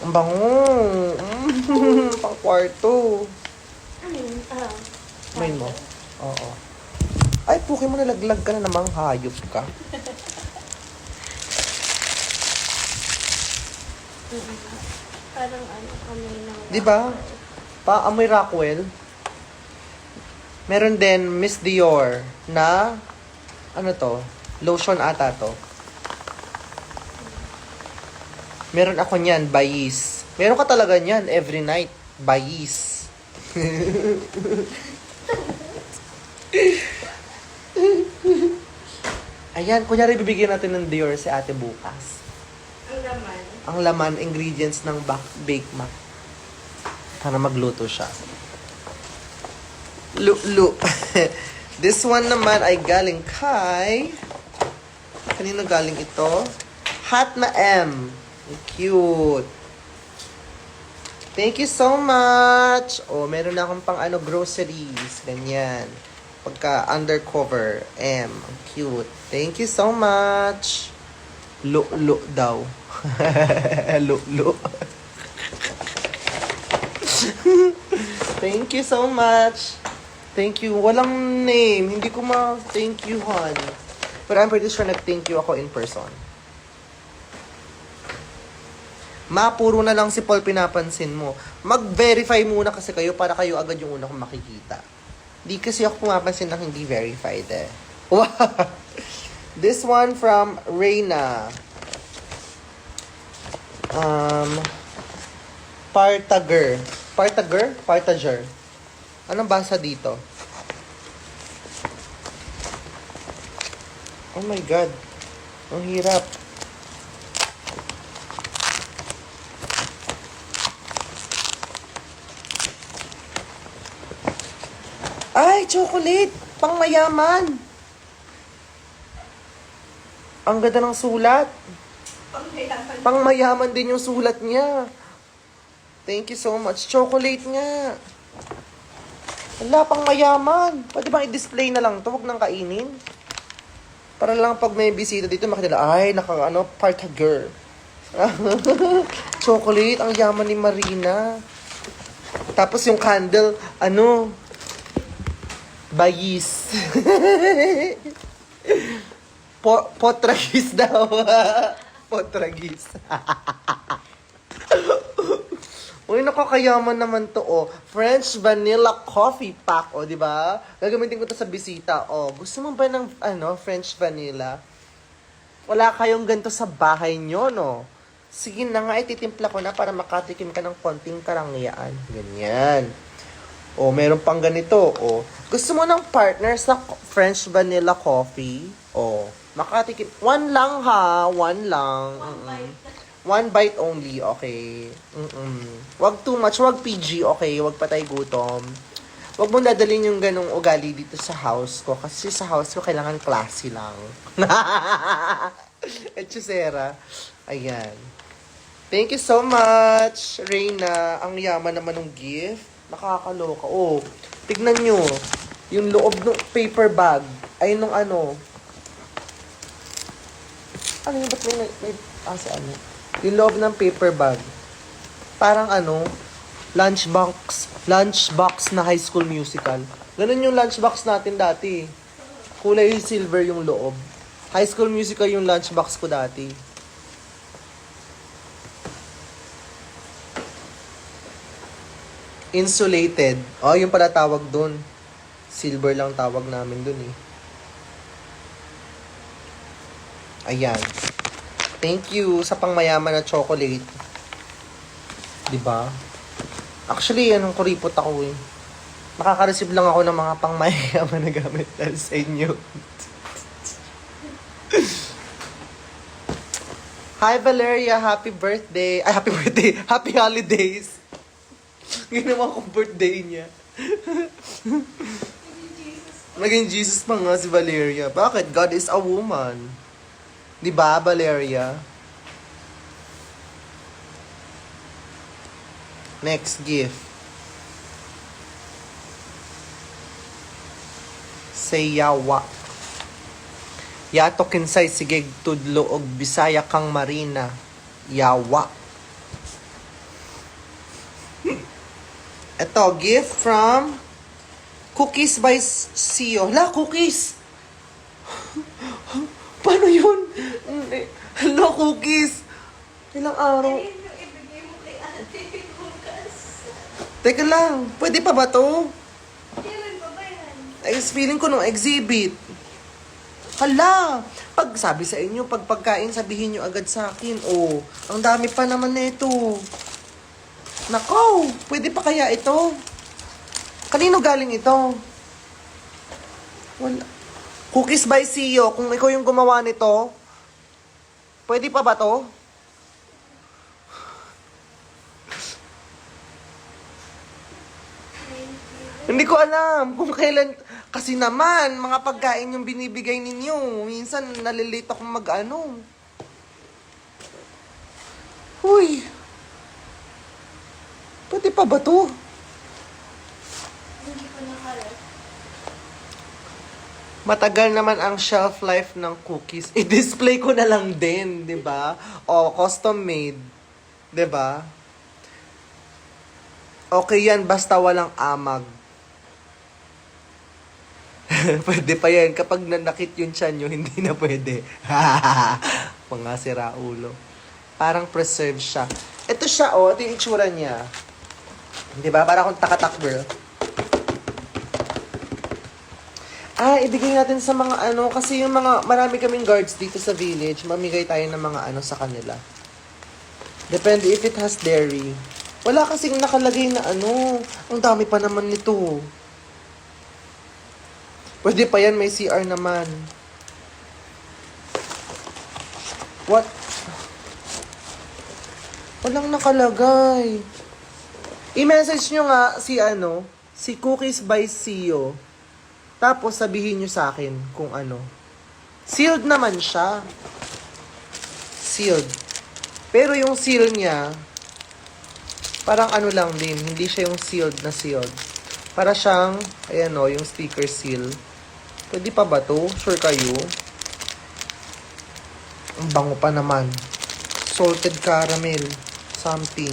Ang bango. Pang kwarto. Main mo? Oo. Ay, puki mo, nalaglag ka na namang hayop ka. Parang amoy ng... Di ba? Amoy Rockwell. Meron din Miss Dior na ano to? Lotion ata to. Meron ako niyan, Bayis. Meron ka talaga niyan every night. Bayis. Ayan, kunyari bibigyan natin ng Dior si ate bukas. Ang laman. Ang laman, ingredients ng bake mac. Para magluto siya. Lu. This one naman ay galing kay... Kanino galing ito? Hot na M. Cute. Thank you so much. Oh, meron na akong pang groceries. Ganyan. Pagka undercover. M. Cute. Thank you so much. Lu daw. Lu. Thank you so much. Thank you. Walang name. Hindi ko ma-thank you, hon. But I'm pretty sure nag-thank you ako in person. Puro na lang si Paul pinapansin mo. Mag-verify muna kasi kayo para kayo agad yung una kong makikita. Di kasi ako pumapansin ng hindi verified eh. Wow! This one from Reina. Partager. Anong basa dito? Oh my God. Ang hirap. Ay, chocolate! Pang mayaman! Ang ganda ng sulat. Pangmayaman. Pang mayaman din yung sulat niya. Thank you so much. Chocolate nga. Wala, pang mayaman. Pwede bang i-display na lang to? Huwag nang kainin. Para lang pag may bisita dito, makita ay, Partager. Chocolate, ang yaman ni Marina. Tapos yung candle, Bayis. Potragis daw. Potragis. Uy, nakakayaman naman to, oh. French vanilla coffee pack, oh, di ba? Gagamitin ko to sa bisita, oh. Gusto mo ba ng, French vanilla? Wala kayong ganito sa bahay nyo, no? Sige na nga, ititimpla ko na para makatikim ka ng konting karangyaan. Ganyan. Oh, meron pang ganito, oh. Gusto mo ng partner sa French vanilla coffee? Oh, makatikim. One lang, ha? One lang. One bite only, okay. Wag too much, wag PG, okay. Wag patay gutom. Wag mo dadalhin yung ganong ugali dito sa house ko. Kasi sa house ko, kailangan classy lang. Hechicera. Ayan. Thank you so much, Reina. Ang yaman naman ng gift. Nakakaloka. Oh, tignan nyo. Yung loob ng paper bag. Ay, nung ano. Ano yung ba't may yung loob ng paper bag. Parang lunchbox na High School Musical. Ganun yung lunchbox natin dati. Kulay silver yung loob. High School Musical yung lunchbox ko dati. Insulated. Oh, yung pala tawag dun. Silver lang tawag namin dun eh. Ayan. Thank you sa pangmayaman na chocolate. Diba? Actually, kuripot ako eh. Nakaka-receive lang ako ng mga pangmayaman na gamit dahil sa inyo. Hi Valeria, happy birthday. Ay, happy birthday. Happy holidays. Ginawa kong birthday niya. Naging Jesus pa nga si Valeria. Bakit? God is a woman. Diba, Valeria? Next gift. Say yawa. Yato kinsay sigig tudlo og Bisaya kang Marina. Yawa. Ito, gift from Cookies by Sio. La, cookies! Paano yun? Hello, cookies! Ilang araw? Ayun yung ibigay mo kay ate bukas. Teka lang, pwede pa ba to? Kailan pa ba yan? Ay, feeling ko nung exhibit. Hala! Pag sabi sa inyo, pag pagkain, sabihin nyo agad sa akin. Oh, ang dami pa naman nito. Nako, pwede pa kaya ito? Kanino galing ito? Wala. Cookies by CEO. Kung ikaw yung gumawa nito, pwede pa ba to? Hindi ko alam kung kailan. Kasi naman, mga pagkain yung binibigay ninyo. Minsan, nalilate akong mag-ano. Huy. Pwede pa ba to? Hindi ko nakalat. Matagal naman ang shelf life ng cookies. I-display ko na lang din, di ba? O, custom made. Di ba? Okay yan, basta walang amag. Pwede pa yan. Kapag nanakit yung tiyan nyo, hindi na pwede. Mga sira ulo. Parang preserved siya. Ito siya, oh. Ito yung itsura niya. Di ba? Parang akong takatak, Ah, ibigay natin sa mga ano, kasi yung mga, marami kaming guards dito sa village, mamigay tayo ng mga ano sa kanila. Depende if it has dairy. Wala kasing nakalagay na ano, ang dami pa naman nito. Pwede pa yan, may CR naman. What? Walang nakalagay. I-message nyo nga si ano, si Cookies by CEO. Tapos sabihin nyo sa akin kung ano. Sealed naman siya. Sealed. Pero yung seal niya, parang ano lang din. Hindi siya yung sealed na sealed. Para siyang, ayan o, yung sticker seal. Pwede pa ba to? Sure kayo? Ang bango pa naman. Salted caramel. Something.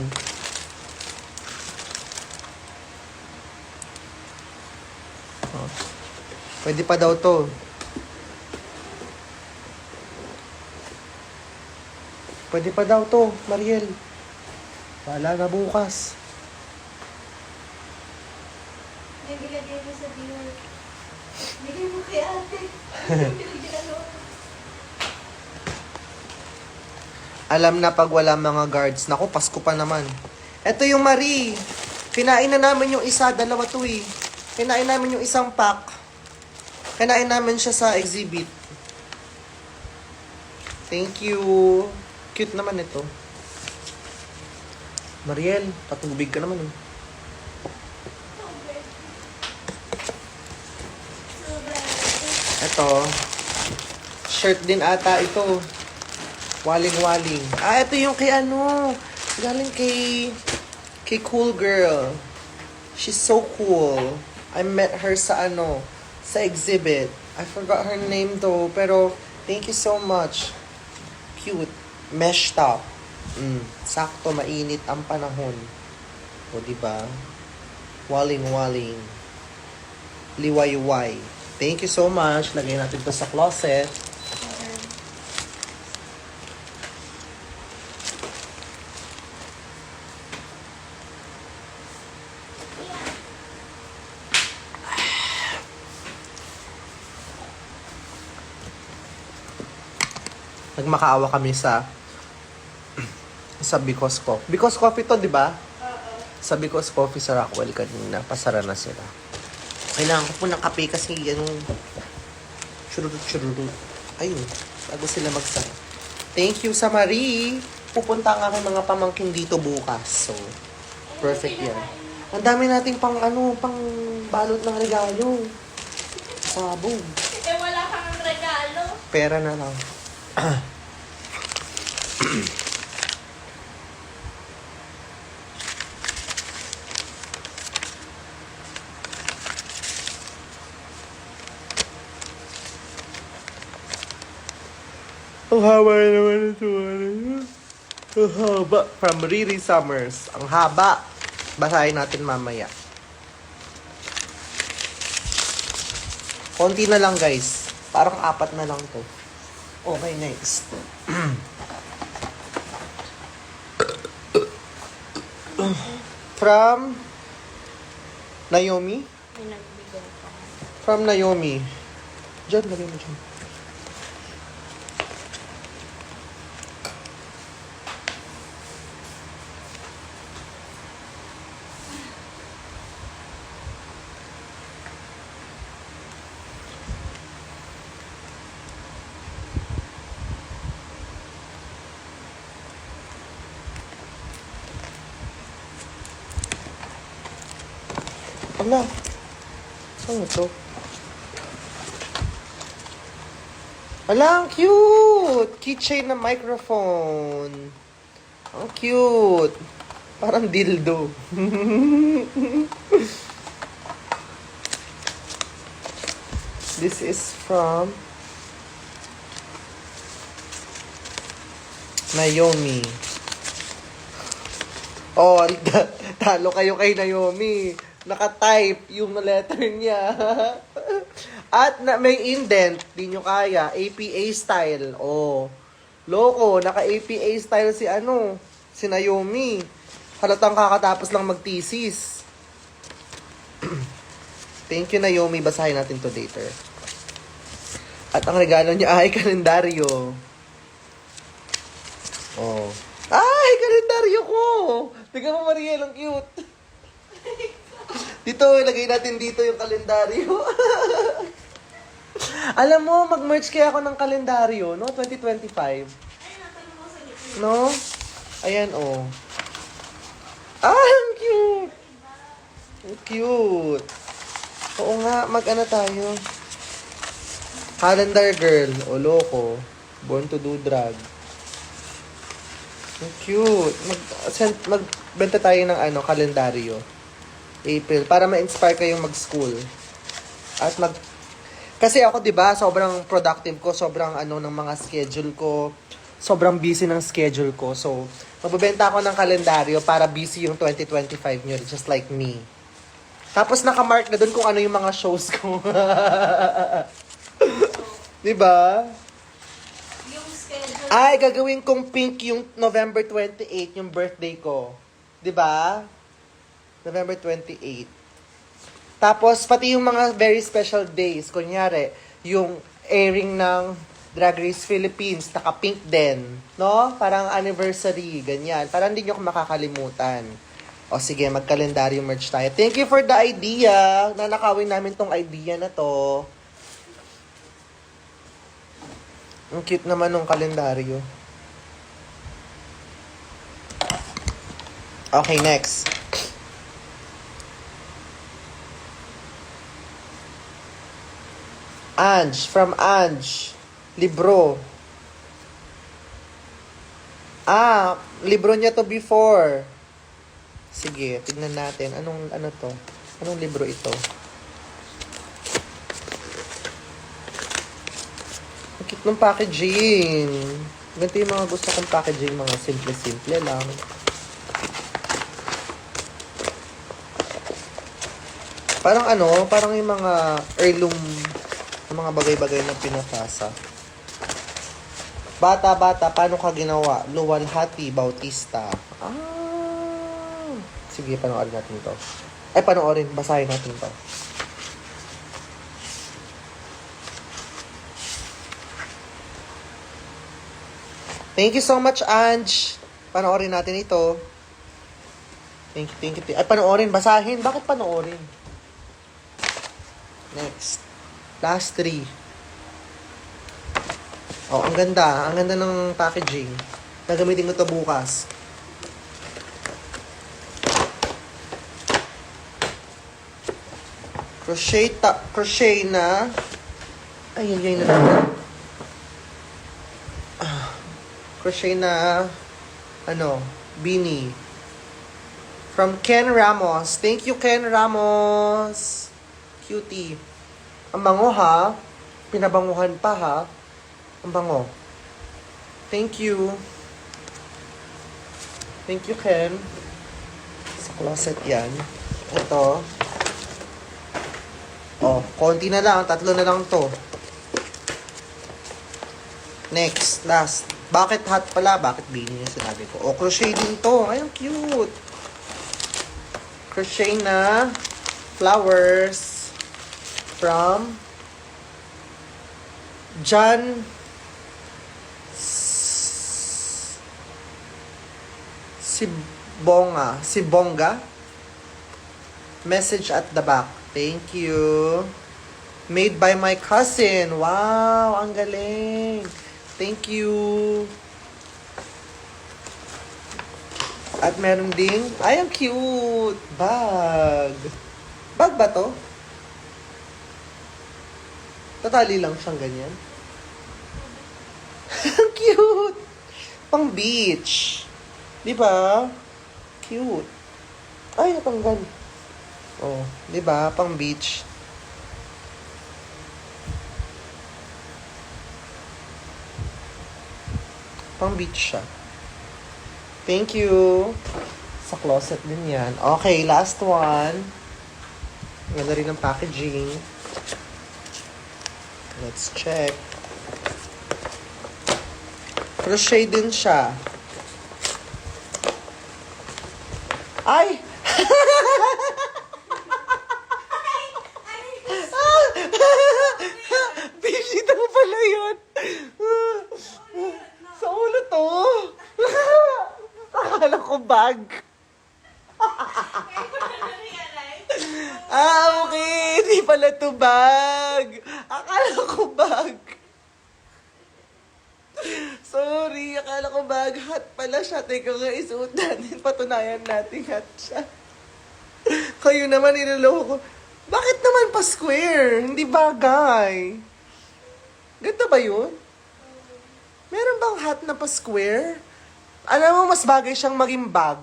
Oh. Pwede pa daw to. Pwede pa daw to, Mariel. Wala na bukas. Nilagay mo sa dinner. Bigay mo kay ate. Binigyan mo. Alam na pag wala mga guards. Naku, Pasko pa naman. Ito yung Marie. Kinain na namin yung isa, dalawa to eh. Kinain namin yung isang pack. Kinain namin siya sa exhibit. Thank you. Cute naman ito. Mariel, patubig ka naman eh. Ito. Shirt din ata ito. Waling-waling. Ah, ito yung kay ano. Galing kay Cool Girl. She's so cool. I met her sa ano, sa exhibit. I forgot her name though, pero thank you so much. Cute. Mesh top. Sakto, mainit ang panahon. O, diba? Waling-waling. Liwayway. Thank you so much. Lagay natin to sa closet. Nagmakaawa kami sa Because Coffee. Because Coffee to, di ba? Sa Because Coffee sa Rockwell kanina. Pasara na sila. Kailangan ko po ng kape kasi chururut. Ayun. Bago sila magsara. Thank you sa Marie. Pupunta ang aking mga pamangkin dito bukas. So, perfect yan. Ang dami nating pang balot ng regalo. Sabog. Eh, wala kang regalo. Pera na lang. Ang haba naman ito. Ang haba. From Riri Summers. Ang haba. Basahin natin mamaya. Konti na lang guys. Parang 4 na lang to. Okay, next. From Naomi? May nagbigay pa. From Naomi. Diyan, lagay mo dyan. Ala, saan ito? Ala, ang cute! Keychain na microphone. Ang cute. Parang dildo. This is from Naomi. Oh, talo kayo kay Naomi. Naka-type yung letter niya. At may indent, di nyo kaya. APA style. Oh. Loko, naka-APA style si Naomi. Halatang kakatapos lang mag-thesis. Thank you, Naomi. Basahin natin to later. At ang regalo niya ay kalendaryo. Oh. Ay, kalendaryo ko! Tignan mo, Mariel, ang cute. Dito, ilagay natin dito yung kalendaryo. Alam mo, mag-merch kaya ako ng kalendaryo, no? 2025. Ay, natanong mo sa YouTube. No? Ayan, oh. Ah, ang cute! Ang cute. Oo nga, mag-ano tayo. Calendar girl, o loko. Born to do drag. Ang cute. Magbenta tayo ng kalendaryo. April, para ma-inspire kayong mag-school. At kasi ako, 'di ba, sobrang productive ko, sobrang ng mga schedule ko. Sobrang busy ng schedule ko. So, magbebenta ako ng kalendaryo para busy yung 2025 nyo, just like me. Tapos naka-mark na doon kung ano yung mga shows ko. 'Di ba? Yung schedule. Ay, gagawin kong pink yung November 28, yung birthday ko. 'Di ba? November 28. Tapos, pati yung mga very special days. Kunyari, yung airing ng Drag Race Philippines, naka-pink din. No? Parang anniversary, ganyan. Parang hindi nyo ako makakalimutan. O sige, mag-kalendaryo merch tayo. Thank you for the idea. Nanakawin namin tong idea na to. Ang cute naman ng kalendaryo. Okay, next. Ange, from Ange. Libro. Libro niya to before. Sige, tignan natin. Ano to? Anong libro ito? Ang cute ng packaging. Ganito yung mga gusto kong packaging. Mga simple-simple lang. Parang parang yung mga heirloom, yung mga bagay-bagay na pinapasa. Bata-bata, paano ka ginawa? Luwalhati Bautista. Sige, panoorin natin to. Basahin natin to. Thank you so much, Ange. Panoorin natin ito. Thank you. Ay, panoorin, basahin. Bakit panoorin? Next. Last 3. Oh, ang ganda. Ang ganda ng packaging. Gagamitin ko to bukas. Crochet na. Ay, na naman. Crochet na, beanie. From Ken Ramos. Thank you, Ken Ramos. Cutie. Ang bango, ha? Pinabanguhan pa, ha? Ang bango. Thank you. Thank you, Ken. Sa closet yan. Ito. Oh, konti na lang. 3 na lang to. Next. Last. Bakit hot pala? Bakit beanie yung sinabi ko? Oh, crochet din to. Ay, ang cute. Crochet na flowers from John Sibonga. Message at the back. Thank you. Made by my cousin. Wow, ang galing. Thank you. At meron ding, ay, ang cute, bag. Bag ba to? Tatali lang siyang ganyan. Ang cute! Pang beach. Di ba? Cute. Ay, natanggal. Oh, di ba? Pang beach. Pang beach siya. Thank you. Sa closet din yan. Okay, last one. Ganda rin ang packaging. Let's check. Crochet din siya. Ay! Bishita mo pala yun. Sa ulo to. Akala ko bag. Okay. Hindi pala to bag. Akala ko bag. Sorry, akala ko bag. Hat pala siya. Teka nga, isuot natin. Patunayan natin hat siya. Kayo naman, iniloko ko. Bakit naman pa square? Hindi bagay. Ganda ba yun? Meron bang hat na pa square? Alam mo, mas bagay siyang maging bag.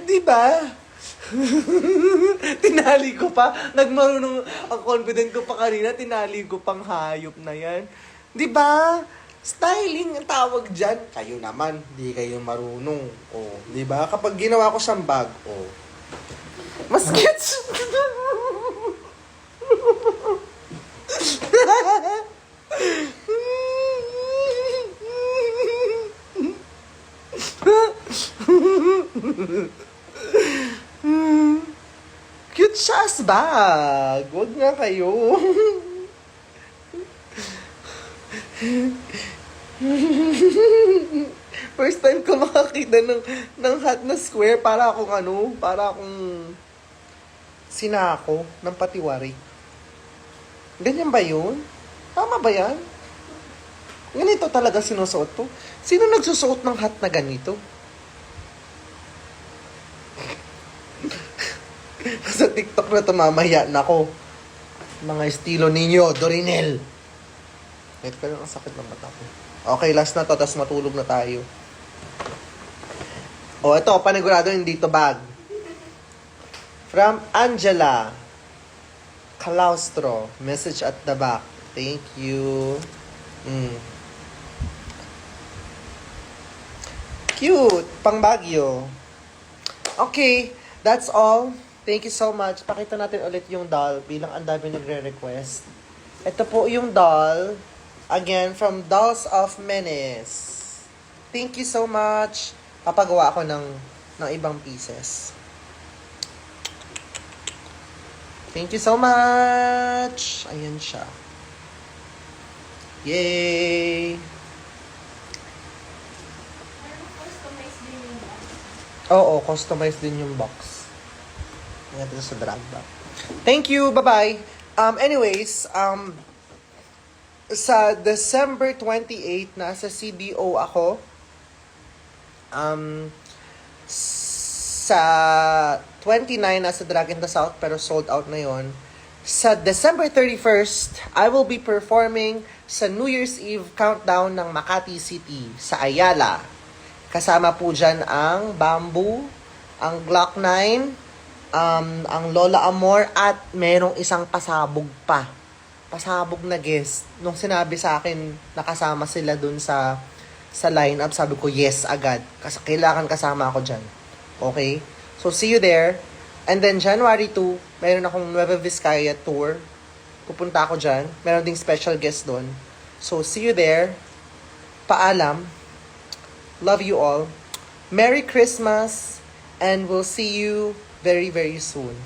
Di ba? Tinali ko pa. Nagmarunong, ang confident ko pa kanina, tinali ko pang hayop na yan. Di ba? Styling ang tawag dyan. Kayo naman, di kayo marunong. Oh, di ba? Kapag ginawa ko siyang bag, oh. Mas cute. Cute siya as bag. Huwag nga kayo. First time ko makakita ng hat na square para akong para akong sinako ng patiwari. Ganyan ba yun? Tama ba yan? Ganito talaga sinusuot to? Sino nagsusuot ng hat na ganito? Sa TikTok na tumamaya na ko. Mga estilo ninyo, Dorinel. Ito lang ang sakit ng mata ko. Okay, last na to, tapos matulog na tayo. O, ito, panigurado hindi to bag. From Angela Calaustro. Message at the back. Thank you. Cute. Pang Baguio. Okay, that's all. Thank you so much. Pakita natin ulit yung doll bilang ang dami nagre-request. Ito po yung doll. Again, from Dolls of Menace. Thank you so much. Papagawa ako ng ibang pieces. Thank you so much. Ayan siya. Yay! Customize din yung box. Oo, customized din yung box. Ayan dito sa drag bag. Thank you. Bye-bye. Anyways, sa December 28, nasa CDO ako. Sa 29, nasa Drag in the South, pero sold out na yon. Sa December 31st, I will be performing sa New Year's Eve countdown ng Makati City, sa Ayala. Kasama po dyan ang Bamboo, ang Glock 9, ang Lola Amor, at merong isang pasabog pa. Pasabog na guest. Nung sinabi sa akin, nakasama sila dun sa lineup, sabi ko, yes, agad. Kasi kailangan kasama ako dyan. Okay? So, see you there. And then, January 2, meron akong Nueva Vizcaya tour. Pupunta ako dyan. Meron ding special guest dun. So, see you there. Paalam. Love you all. Merry Christmas. And we'll see you very, very soon.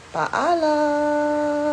Paalam!